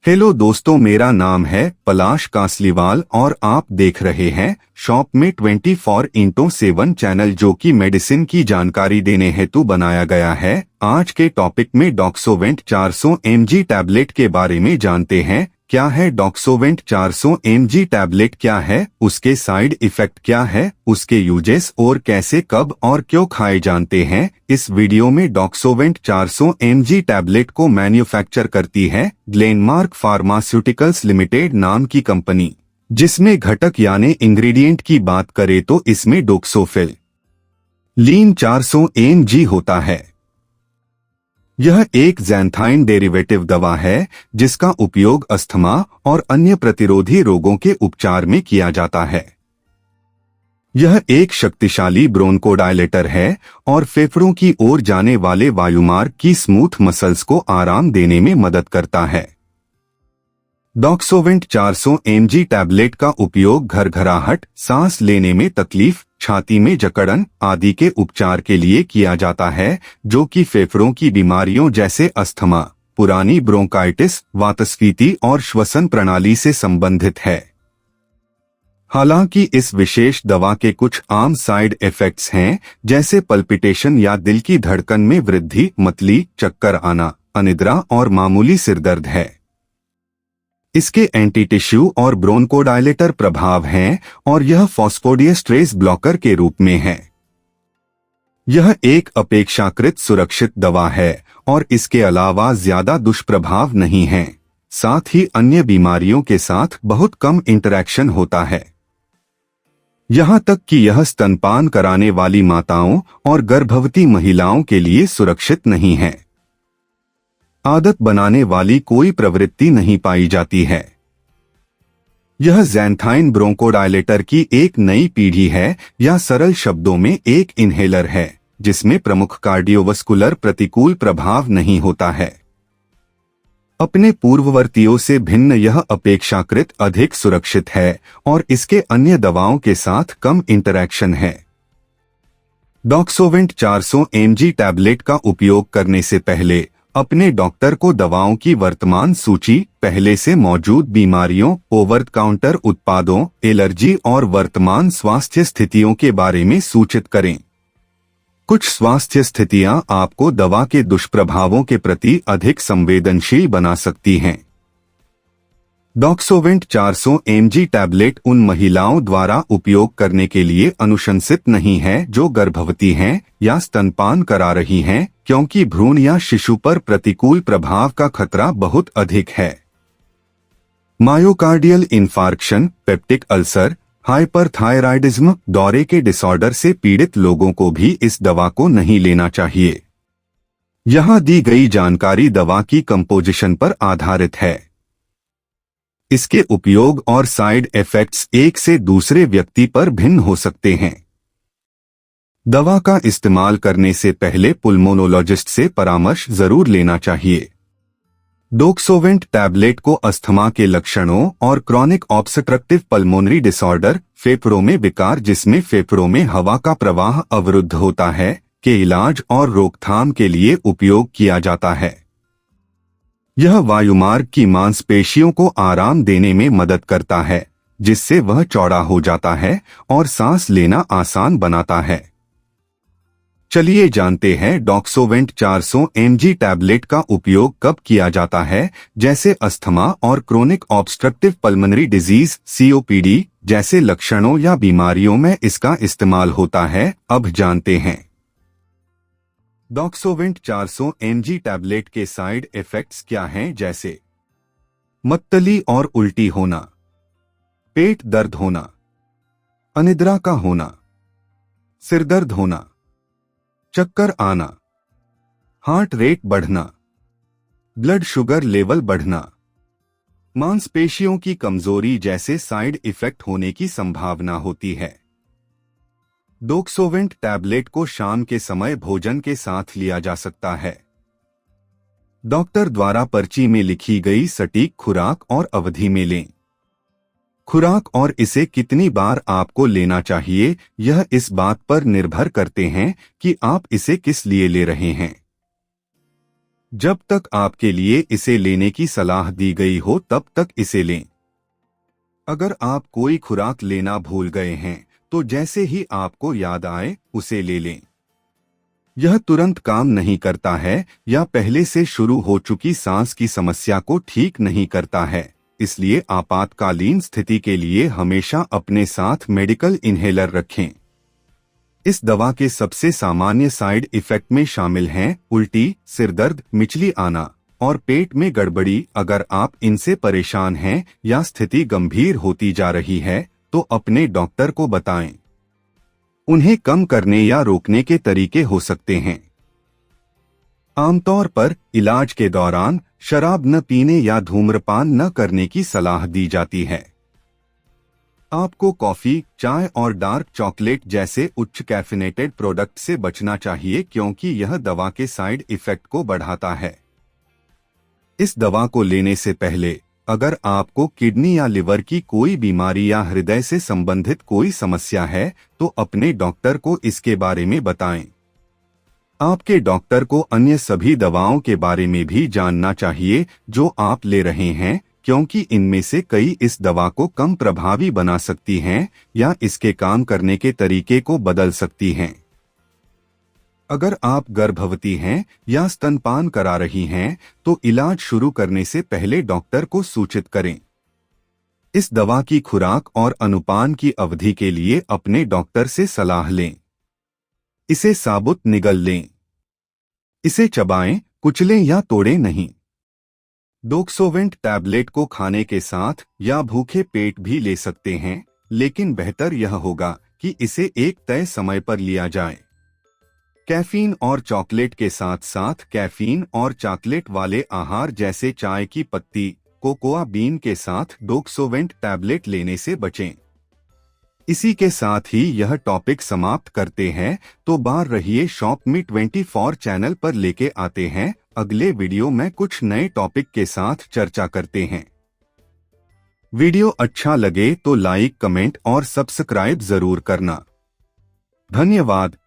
Hello दोस्तों, मेरा नाम है पलाश कासलीवाल और आप देख रहे हैं शॉप में 24x7 चैनल, जो कि मेडिसिन की जानकारी देने हेतु बनाया गया है। आज के टॉपिक में डॉक्सोवेंट 400 mg टैबलेट के बारे में जानते हैं। क्या है डॉक्सोवेंट 400 mg टैबलेट, क्या है उसके साइड इफेक्ट, क्या है उसके यूजेस और कैसे, कब और क्यों खाए जानते हैं। इस वीडियो में डॉक्सोवेंट 400 mg टैबलेट को मैन्युफैक्चर करती है ग्लेनमार्क फार्मास्यूटिकल्स लिमिटेड नाम की कंपनी, जिसमें घटक यानी इंग्रेडिएंट की बात करें तो इसमें डोक्सोफिल लीन 400 mg होता है। यह एक ज़ैंथाइन डेरिवेटिव दवा है जिसका उपयोग अस्थमा और अन्य प्रतिरोधी रोगों के उपचार में किया जाता है। यह एक शक्तिशाली ब्रोंकोडायलेटर है और फेफड़ों की ओर जाने वाले वायुमार्ग की स्मूथ मसल्स को आराम देने में मदद करता है। डॉक्सोवेंट 400 mg टैबलेट का उपयोग घरघराहट, सांस लेने में तकलीफ, छाती में जकड़न आदि के उपचार के लिए किया जाता है, जो कि फेफड़ों की बीमारियों जैसे अस्थमा, पुरानी ब्रोंकाइटिस, वातस्फीति और श्वसन प्रणाली से संबंधित है। हालांकि इस विशेष दवा के कुछ आम साइड इफेक्ट्स हैं, जैसे पल्पिटेशन या दिल की धड़कन में वृद्धि, मतली, चक्कर आना, अनिद्रा और मामूली सिरदर्द है। इसके एंटी टिश्यू और ब्रोंकोडायलेटर प्रभाव हैं और यह फॉस्फोडीएस्ट्रेज ब्लॉकर के रूप में है। यह एक अपेक्षाकृत सुरक्षित दवा है और इसके अलावा ज्यादा दुष्प्रभाव नहीं हैं। साथ ही अन्य बीमारियों के साथ बहुत कम इंटरैक्शन होता है। यहाँ तक कि यह स्तनपान कराने वाली माताओं और गर्भवती महिलाओं के लिए सुरक्षित नहीं है। आदत बनाने वाली कोई प्रवृत्ति नहीं पाई जाती है। यह ज़ैंथाइन ब्रोंकोडायलेटर की एक नई पीढ़ी है, या सरल शब्दों में एक इन्हेलर है, जिसमें प्रमुख कार्डियोवस्कुलर प्रतिकूल प्रभाव नहीं होता है। अपने पूर्ववर्तियों से भिन्न यह अपेक्षाकृत अधिक सुरक्षित है और इसके अन्य दवाओं के साथ कम इंटरैक्शन है। डॉक्सोवेंट 400 mg टैबलेट का उपयोग करने से पहले अपने डॉक्टर को दवाओं की वर्तमान सूची, पहले से मौजूद बीमारियों, ओवर काउंटर उत्पादों, एलर्जी और वर्तमान स्वास्थ्य स्थितियों के बारे में सूचित करें। कुछ स्वास्थ्य स्थितियां आपको दवा के दुष्प्रभावों के प्रति अधिक संवेदनशील बना सकती हैं। डॉक्सोवेंट 400 mg टैबलेट उन महिलाओं द्वारा उपयोग करने के लिए अनुशंसित नहीं है जो गर्भवती हैं या स्तनपान करा रही हैं, क्योंकि भ्रूण या शिशु पर प्रतिकूल प्रभाव का खतरा बहुत अधिक है। Myocardial infarction, peptic ulcer, hyperthyroidism, दौरे के डिसऑर्डर से पीड़ित लोगों को भी इस दवा को नहीं लेना चाहिए। यहाँ दी गई जानकारी दवा की कंपोजिशन पर आधारित है। इसके उपयोग और साइड इफेक्ट्स एक से दूसरे व्यक्ति पर भिन्न हो सकते हैं। दवा का इस्तेमाल करने से पहले पुल्मोनोलॉजिस्ट से परामर्श जरूर लेना चाहिए। डॉक्सोवेंट टैबलेट को अस्थमा के लक्षणों और क्रॉनिक ऑब्स्ट्रक्टिव पल्मोनरी डिसऑर्डर, फेफड़ों में विकार जिसमें फेफड़ों में हवा का प्रवाह अवरुद्ध होता है, के इलाज और रोकथाम के लिए उपयोग किया जाता है। यह वायुमार्ग की मांसपेशियों को आराम देने में मदद करता है, जिससे वह चौड़ा हो जाता है और सांस लेना आसान बनाता है। चलिए जानते हैं डॉक्सोवेंट 400 mg टैबलेट का उपयोग कब किया जाता है। जैसे अस्थमा और chronic obstructive pulmonary disease COPD जैसे लक्षणों या बीमारियों में इसका इस्तेमाल होता है। अब जानते हैं डॉक्सोवेंट 400 mg टैबलेट के साइड इफेक्ट्स क्या हैं, जैसे मतली और उल्टी होना, पेट दर्द होना, अनिद्रा का होना, सिरदर्द होना, चक्कर आना, हार्ट रेट बढ़ना, ब्लड शुगर लेवल बढ़ना, मांसपेशियों की कमजोरी जैसे साइड इफेक्ट होने की संभावना होती है। डॉक्सोवेंट टैबलेट को शाम के समय भोजन के साथ लिया जा सकता है। डॉक्टर द्वारा पर्ची में लिखी गई सटीक खुराक और अवधि में लें। खुराक और इसे कितनी बार आपको लेना चाहिए, यह इस बात पर निर्भर करते हैं कि आप इसे किस लिए ले रहे हैं। जब तक आपके लिए इसे लेने की सलाह दी गई हो तब तक इसे लें। अगर आप कोई खुराक लेना भूल गए हैं तो जैसे ही आपको याद आए उसे ले लें। यह तुरंत काम नहीं करता है या पहले से शुरू हो चुकी सांस की समस्या को ठीक नहीं करता है, इसलिए आपातकालीन स्थिति के लिए हमेशा अपने साथ मेडिकल इन्हेलर रखें। इस दवा के सबसे सामान्य साइड इफेक्ट में शामिल हैं उल्टी, सिरदर्द, मिचली आना और पेट में गड़बड़ी। अगर आप इनसे परेशान हैं या स्थिति गंभीर होती जा रही है तो अपने डॉक्टर को बताएं। उन्हें कम करने या रोकने के तरीके हो सकते हैं। आमतौर पर इलाज के दौरान शराब न पीने या धूम्रपान न करने की सलाह दी जाती है। आपको कॉफी, चाय और डार्क चॉकलेट जैसे उच्च कैफिनेटेड प्रोडक्ट से बचना चाहिए क्योंकि यह दवा के साइड इफेक्ट को बढ़ाता है। इस दवा को लेने से पहले अगर आपको किडनी या लिवर की कोई बीमारी या हृदय से संबंधित कोई समस्या है तो अपने डॉक्टर को इसके बारे में बताएं। आपके डॉक्टर को अन्य सभी दवाओं के बारे में भी जानना चाहिए जो आप ले रहे हैं, क्योंकि इनमें से कई इस दवा को कम प्रभावी बना सकती हैं या इसके काम करने के तरीके को बदल सकती हैं। अगर आप गर्भवती हैं या स्तनपान करा रही हैं तो इलाज शुरू करने से पहले डॉक्टर को सूचित करें। इस दवा की खुराक और अनुपान की अवधि के लिए अपने डॉक्टर से सलाह लें। इसे साबुत निगल लें। इसे चबाएं, कुचलें या तोड़ें नहीं। डोक्सोवेंट टैबलेट को खाने के साथ या भूखे पेट भी ले सकते हैं, लेकिन बेहतर यह होगा कि इसे एक तय समय पर लिया जाए। कैफीन और चॉकलेट के साथ साथ कैफीन और चॉकलेट वाले आहार जैसे चाय की पत्ती, कोकोआ बीन के साथ डोक्सोवेंट टैबलेट लेने से बचें। इसी के साथ ही यह टॉपिक समाप्त करते हैं, तो बार रहिए शॉप मी 24 चैनल पर लेके आते हैं। अगले वीडियो में कुछ नए टॉपिक के साथ चर्चा करते हैं। वीडियो अच्छा लगे तो लाइक, कमेंट और सब्सक्राइब जरूर करना। धन्यवाद।